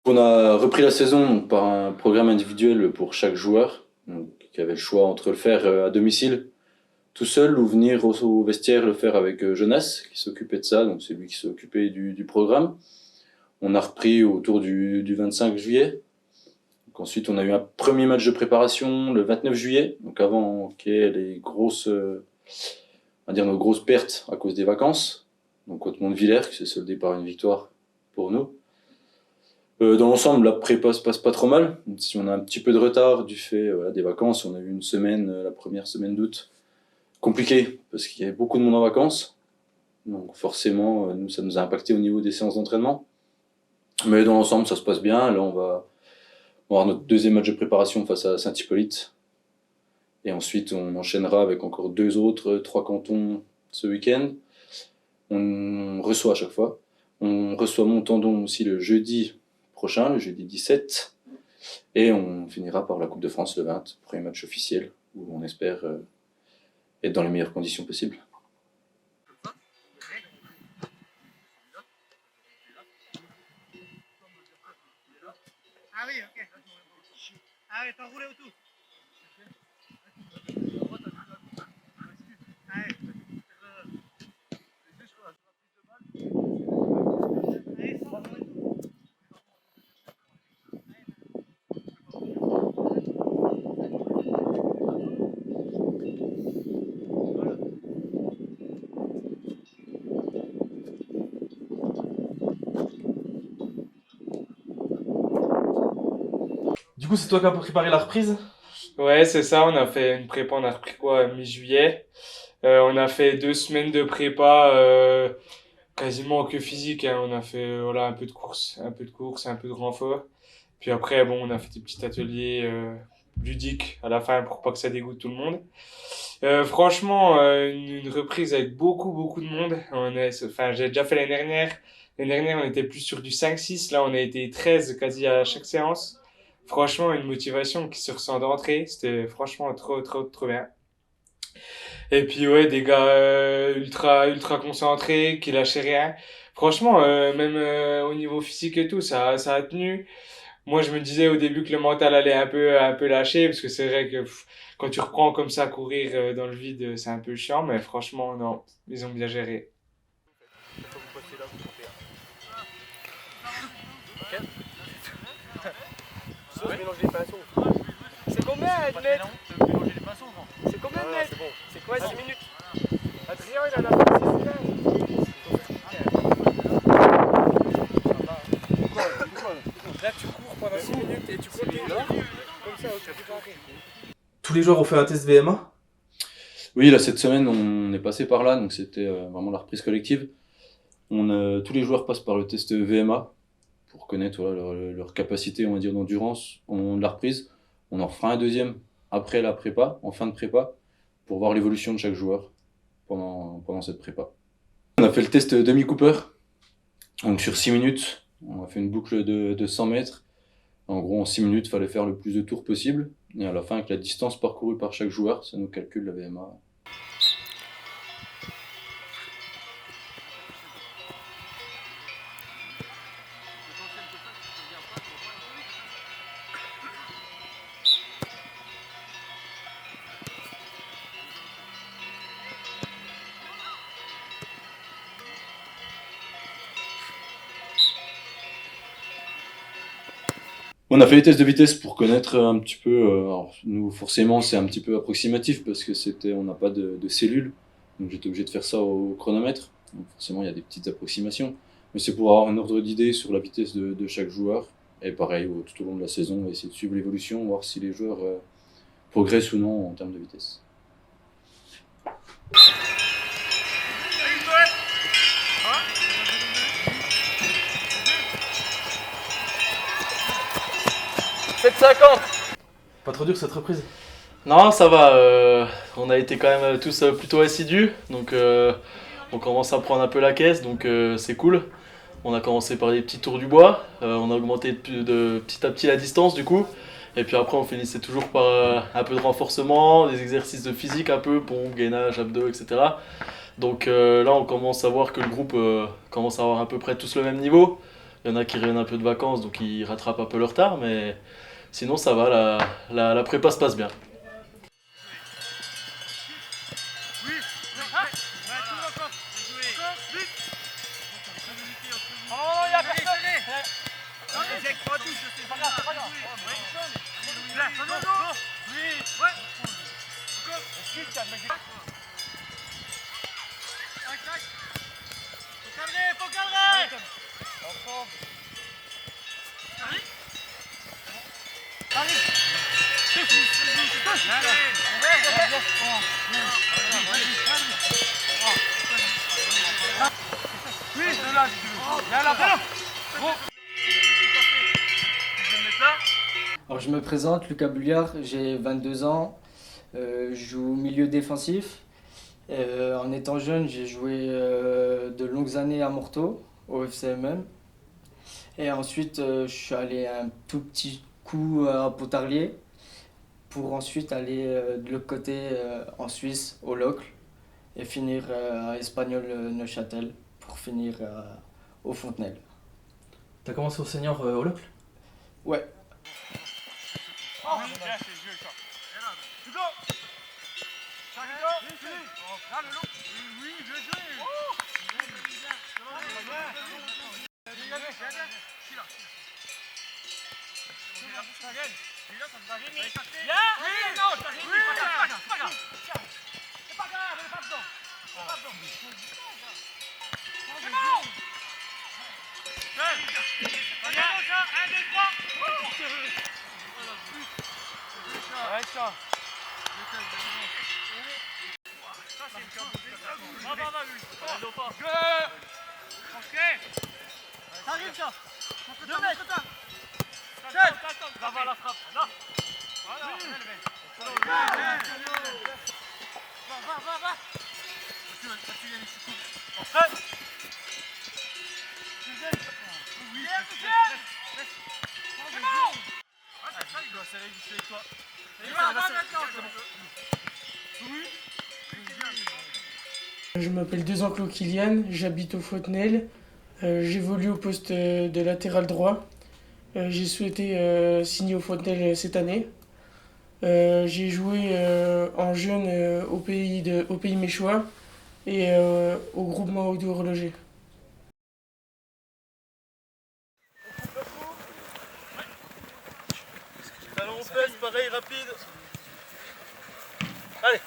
On a repris la saison donc, par un programme individuel pour chaque joueur, donc, qui avait le choix entre le faire à domicile tout seul ou venir au vestiaire le faire avec Jonas qui s'occupait de ça, donc c'est lui qui s'est occupé du programme. On a repris autour du 25 juillet. Donc ensuite on a eu un premier match de préparation le 29 juillet, donc avant qu'il y ait les grosses, on va dire nos grosses pertes à cause des vacances, donc contre Montvillers qui s'est soldé par une victoire pour nous. Dans l'ensemble, la prépa se passe pas trop mal. Si on a un petit peu de retard du fait des vacances, on a eu une semaine, la première semaine d'août, compliquée parce qu'il y avait beaucoup de monde en vacances. Donc forcément, nous, ça nous a impacté au niveau des séances d'entraînement. Mais dans l'ensemble, ça se passe bien. Là, on va avoir notre deuxième match de préparation face à Saint-Hippolyte. Et ensuite, on enchaînera avec encore trois cantons ce week-end. On reçoit à chaque fois. On reçoit Montandon aussi le jeudi prochain, le jeudi 17. Et on finira par la Coupe de France le 20, premier match officiel, où on espère être dans les meilleures conditions possibles. Ah oui, ok. Ah oui, t'as roulé autour. Ah oui. Du coup, c'est toi qui as préparé la reprise? Ouais, c'est ça, on a fait une prépa, on a repris quoi, mi-juillet. On a fait 2 semaines de prépa, quasiment que physique, hein. On a fait voilà, un peu de renfort. Puis après, bon, on a fait des petits ateliers ludiques à la fin pour pas que ça dégoûte tout le monde. Franchement, une reprise avec beaucoup de monde. Enfin, j'ai déjà fait l'année dernière. L'année dernière, on était plus sur du 5-6. Là, on a été 13 quasi à chaque séance. Franchement, une motivation qui se ressent d'entrée. C'était franchement trop bien. Et puis, ouais, des gars ultra concentrés, qui lâchaient rien. Franchement, même au niveau physique et tout, ça a tenu. Moi, je me disais au début que le mental allait un peu lâcher, parce que c'est vrai que quand tu reprends comme ça, courir dans le vide, c'est un peu chiant, mais franchement, non, ils ont bien géré. C'est combien de mètres? C'est combien de mètres? C'est quoi 6 minutes? Adrien, il en a fait 6. Là, tu cours pendant 6 minutes et tu continues. Comme ça, tu peux. Tous les joueurs ont fait un test VMA? Oui, là, cette semaine, on est passé par là, donc c'était vraiment la reprise collective. Tous les joueurs passent par le test VMA pour connaître leur capacité, on va dire, d'endurance au moment de la reprise. On en refera un deuxième après la prépa, en fin de prépa, pour voir l'évolution de chaque joueur pendant cette prépa. On a fait le test demi-cooper, donc sur 6 minutes, on a fait une boucle de 100 mètres. En gros, en 6 minutes, il fallait faire le plus de tours possible. Et à la fin, avec la distance parcourue par chaque joueur, ça nous calcule la VMA. On a fait les tests de vitesse pour connaître un petit peu. Alors nous, forcément, c'est un petit peu approximatif parce que on n'a pas de cellules, donc j'étais obligé de faire ça au chronomètre. Donc forcément, il y a des petites approximations, mais c'est pour avoir un ordre d'idée sur la vitesse de chaque joueur. Et pareil, tout au long de la saison, on va essayer de suivre l'évolution, voir si les joueurs progressent ou non en termes de vitesse. Pas trop dur cette reprise? Non, ça va. On a été quand même tous plutôt assidus, donc on commence à prendre un peu la caisse, donc c'est cool. On a commencé par des petits tours du bois, on a augmenté petit à petit la distance du coup, et puis après on finissait toujours par un peu de renforcement, des exercices de physique un peu, pompe, gainage, abdos, etc. Donc là on commence à voir que le groupe commence à avoir à peu près tous le même niveau. Il y en a qui reviennent un peu de vacances, donc ils rattrapent un peu leur retard, mais sinon ça va, la prépa se passe bien. Alors je me présente, Lucas Bulliard, j'ai 22 ans, je joue milieu défensif. En étant jeune, j'ai joué de longues années à Morteau, au FCMM. Et ensuite, je suis allé un tout petit coup à Pontarlier pour ensuite aller de l'autre côté en Suisse, au Locle, et finir à Espagnol Neuchâtel pour finir au Fontenelle. T'as commencé au senior au Locle? Ouais. Je m'appelle Desenclos Kylian, j'habite au Fontenelle, j'évolue au poste de latéral droit. J'ai souhaité signer au Fontenelle cette année. J'ai joué en jeune au pays méchois et au groupement Audio Horloger. Talon aux fesses, pareil, rapide. Allez.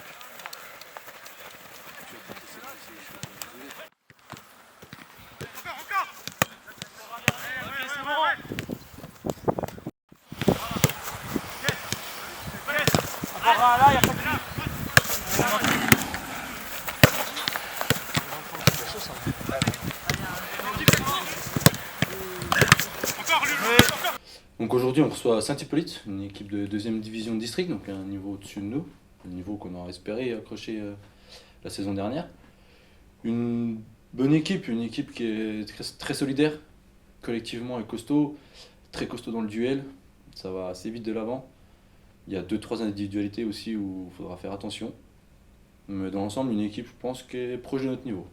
Donc aujourd'hui, on reçoit Saint-Hippolyte, une équipe de 2e division de district, donc un niveau au-dessus de nous, le niveau qu'on a espéré accrocher la saison dernière. Une bonne équipe, une équipe qui est très solidaire, collectivement et costaud, très costaud dans le duel, ça va assez vite de l'avant. Il y a 2-3 individualités aussi où il faudra faire attention. Mais dans l'ensemble, une équipe, je pense, qui est proche de notre niveau.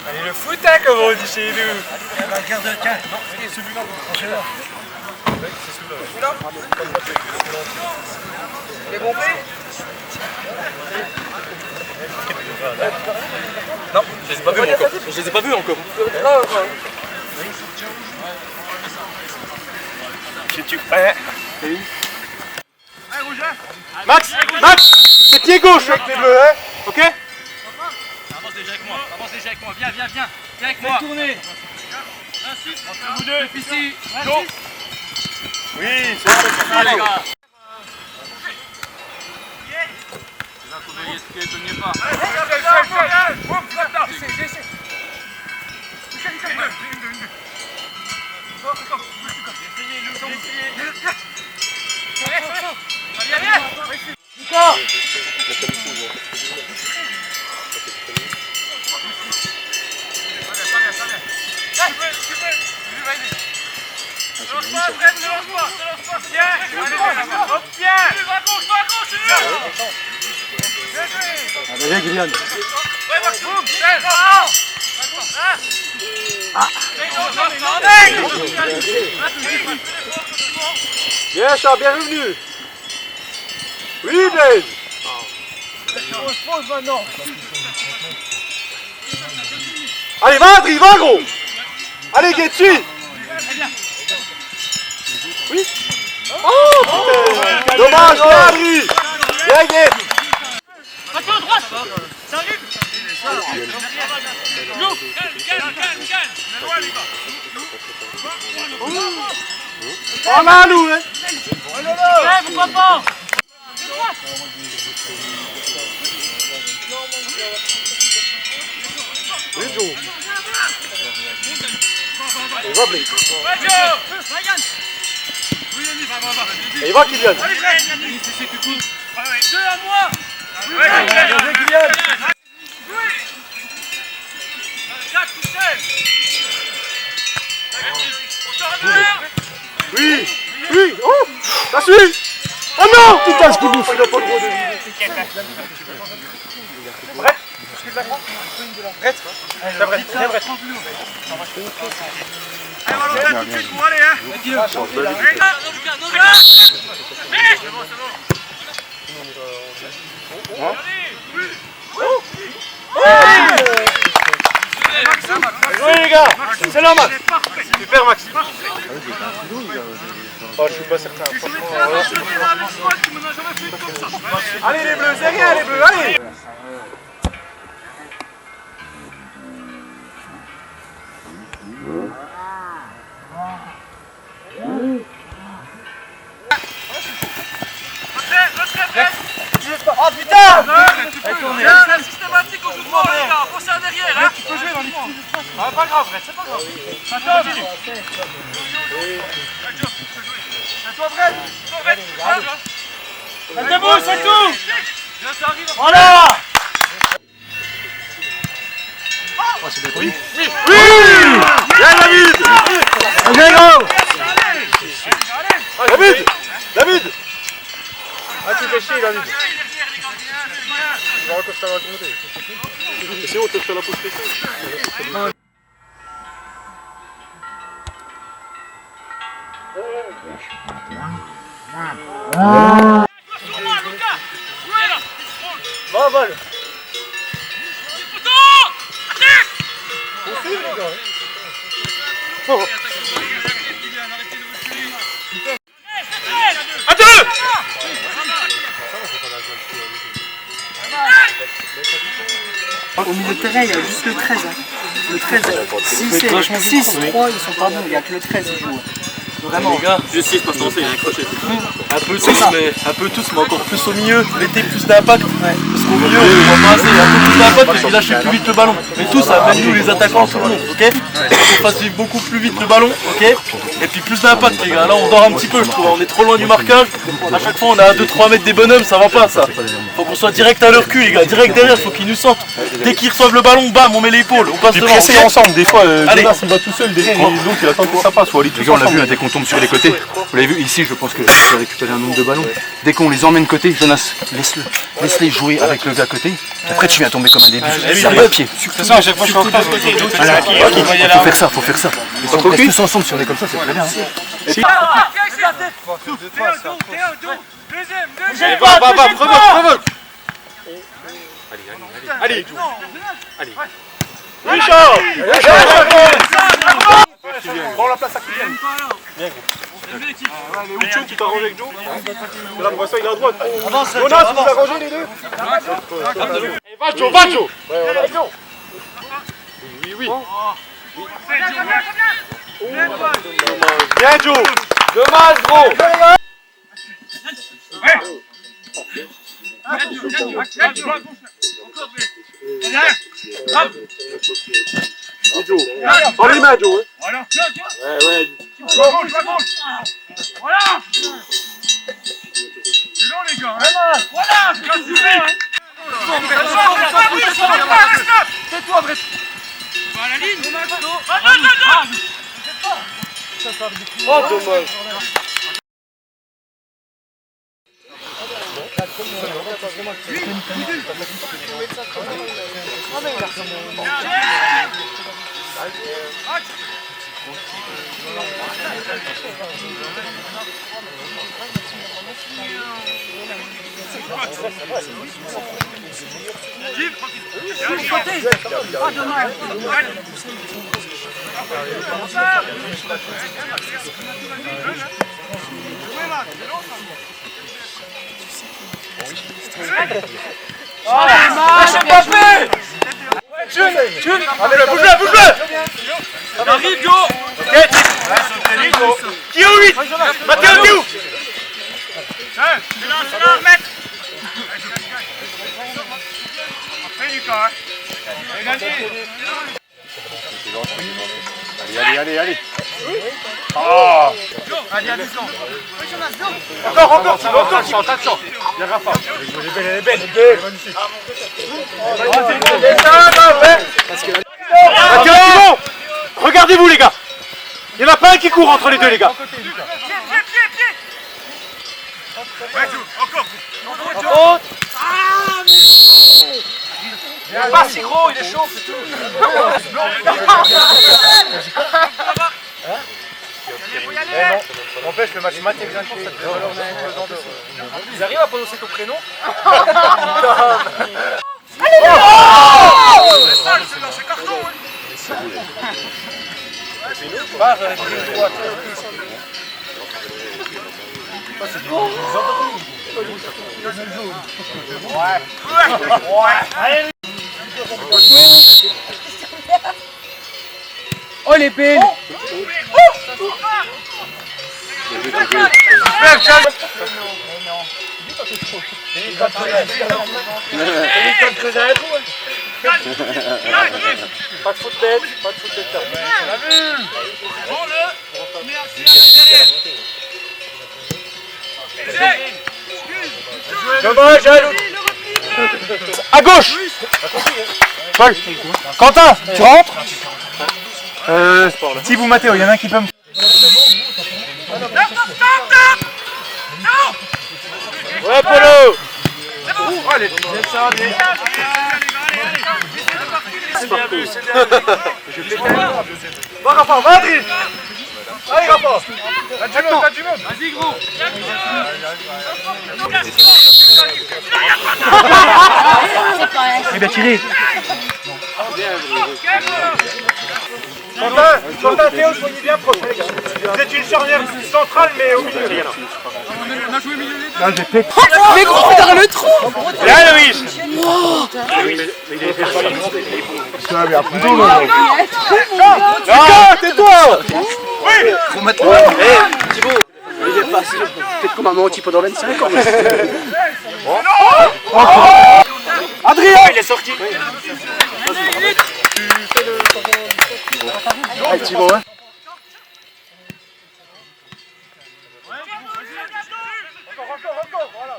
Allez, le foot, hein, comme on dit chez nous. Regarde, tiens, non, c'est celui-là, celui-là. C'est celui-là. Il est compris? Non, je les ai pas vus encore. Je les ai pas vus encore. Tu. Ouais. Max, c'est pied gauche avec les bleus, hein. Ok? Avance déjà avec moi, viens avec moi. Tournez. Entre vous deux, ici. Go. Oui, c'est ça. Les gars. Viens, Kylian. Bien, Charles, bienvenue. Oui, Blaise. Allez, va, Adri, va, gros. Allez, Guetchi. Oui. Oh, putain. Dommage, bien, Adri. Bien, Guet. Attention, à droite. Ça arrive. Go. Calme. Loin, les gars. Oh, Malou, hein. Pourquoi pas. Oui, Joe. Et va, Blaise. Et va, Kylian. Deux à moi. Bien, Kylian. Oui. Oui. Oh, ça suit. Oh non. Putain, ce qu'il bouffe. Il a pas le droit de vivre. Brett. Brett. C'est vrai. C'est vrai. Allez, on va tout de suite, vous allez, hein. Oui, les gars. C'est là, Max. Super, Max. Oh, je suis pas certain. Allez, les bleus, c'est rien, les bleus, allez. Oh putain! C'est systématique au mouvement, les gars, pensez à derrière, hein! Tu peux jouer dans les petits espaces. Ah, pas grave, Brett, c'est pas grave. Attends, continue. C'est toi, Brett! Elle debout, c'est tout! Voilà! Oui. Bien, David. Bien, gros. David. Ah, tu fais chier, David. Tu vas encore faire la remonter. Et sinon, on te fait la pause pétée. Va, Val. On suit, les gars. Oh. À deux. Au milieu de terrain, il y a juste le 13. Hein. Le 13, 6 et 3, ils sont pas bons, il n'y a que le 13 qui joue. Vraiment. Les gars, Juste 6 parce qu'on sait, il a accroché. un peu tous, mais encore plus au milieu. Mettez plus d'impact. Parce qu'au milieu, on voit pas assez. Un peu plus d'impact parce qu'il lâche plus vite le ballon. Mais tous, même nous les attaquants, tout le monde, ok? On fasse vivre beaucoup plus vite le ballon, ok? Et puis plus d'impact, les gars. Là, on dort un petit peu, je trouve. On est trop loin du marquage. À chaque fois, on est à 2-3 mètres des bonhommes, ça va pas, ça. Faut qu'on soit direct à leur cul, les gars. Direct derrière, faut qu'ils nous sentent. Dès qu'ils reçoivent le ballon, bam, on met l'épaule. On passe devant. Presser ensemble, des fois, Allez. Jonas il va tout seul derrière et donc il attend que ça passe. Ou aller tous ensemble. On l'a vu, dès qu'on tombe sur les côtés. Vous l'avez vu ici, je pense que j'ai récupéré un nombre de ballons. Dès qu'on les emmène côté, Jonas, laisse-les jouer avec le gars côté. Après, tu viens tomber comme un début. Ça va à pied. C'est ça, à chaque fois je suis en face, Faut faire ça. Ils sont tous ensemble, si on est comme ça, c'est très bien. Deuxième, provoque. Allez. Richard. Prends la place à Kylian. Bien, gros. Mais Oucho, tu t'arranges avec Joe? Là, pour ça, il est à droite. Jonas, vous arrangez les deux? Va Joe, va Joe! Oui. Bien Joe! Dommage gros! Joe. Sans les mains Joe! Voilà. Ouais. Voilà. C'est long les gars. Voilà. C'est bien suffit. Tais-toi, Brett. Va à la ligne. Oh dommage! Ah, dommage. Bouge-le! Arrive, Go. Qui est au 8? Mathéo, t'es où? C'est là, maître. Après, Lucas. Allez. Oh! Allez, Lucas. Encore, attention. Il y a Rafa. Elle est belle. Magnifique. Mathéo, Simon! Regardez-vous les gars! Il n'y en a pas un qui court entre les deux les gars! Pied. Ouais, Joe, encore. Il est pas si gros, il est chaud, c'est tout! N'empêche, le match maté que j'incours, ça te fait valoriser pesant de... Ils arrivent à prononcer ton prénom? C'est sale, c'est carton. Barre, grille droite. Oh les belles. Pas de foot tête, Dommage, à gauche. Paul. Quentin, tu rentres. Thibaut, Mathéo, il y en a un qui peut me... Ouais, Polo. Allez, c'est bien vu, Va Rafa, va Adrien. Allez Rafa. T'as du monde. Vas-y, gros. Eh bien tiré. Quentin, Théo, soyez bien proches les gars. Vous êtes une charnière centrale mais au milieu. On a joué milieu les deux. Là, j'ai fait... Mais gros, dans le trou. Là, Louis. Tais-toi. Oui. Thibaut, il est passé. Peut-être qu'on m'a menti pendant 25 ans. Adrien, il est sorti. Allez, Thibaut, hein. Encore, voilà.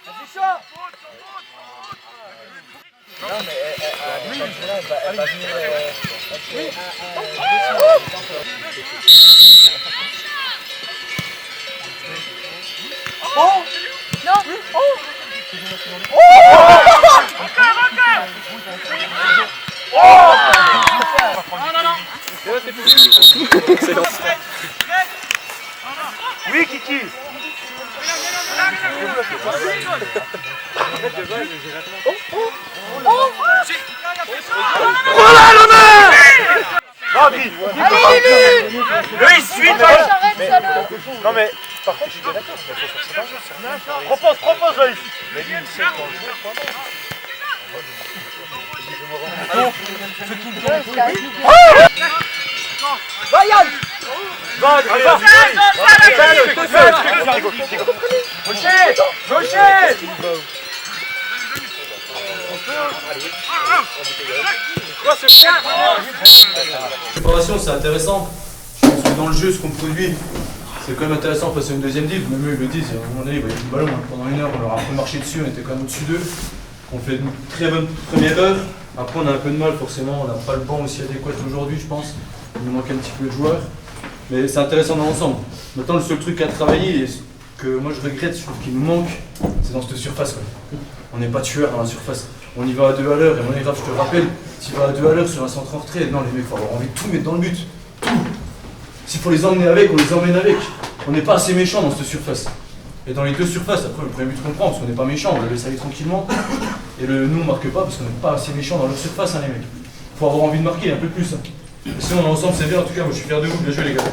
C'est ça. Non mais lui, elle va venir... Oh non. Oui, Kiki. Oh là la main. Loïs, suite. Non mais, par contre, je suis d'accord, il faut forcer un jeu. Propose, Loïs. Mais lui, il sait que dans le jeu, point mort. Va Yann. Va, Gaucher. Préparation, c'est intéressant. Je pense que dans le jeu, ce qu'on produit, c'est quand même intéressant passer une deuxième div. Même eux, ils le disent, à un moment donné, ils voyaient le ballon. Hein. Pendant une heure, on leur a un peu marché dessus, on était quand même au-dessus d'eux. On fait une très bonne première heure. Après, on a un peu de mal, forcément. On n'a pas le banc aussi adéquat aujourd'hui, je pense. Il nous manque un petit peu de joueurs. Mais c'est intéressant dans l'ensemble. Maintenant, le seul truc à travailler, et ce que moi je regrette, je trouve qu'il nous manque, c'est dans cette surface. Quoi. On n'est pas tueur dans la surface. On y va à 2 à l'heure, et mon grave, je te rappelle, tu vas à 2 à l'heure sur un centre en retrait. Non, les mecs, il faut avoir envie de tout mettre dans le but. Tout. S'il faut les emmener avec, on les emmène avec. On n'est pas assez méchant dans cette surface. Et dans les deux surfaces, après, le premier but qu'on prend, parce qu'on n'est pas méchant, on le laisse aller tranquillement. Et nous, on marque pas parce qu'on n'est pas assez méchant dans leur surface, hein, les mecs. Faut avoir envie de marquer un peu plus. Hein. Sinon, on est ensemble, c'est bien. En tout cas, moi, je suis fier de vous. Bien joué, les gars.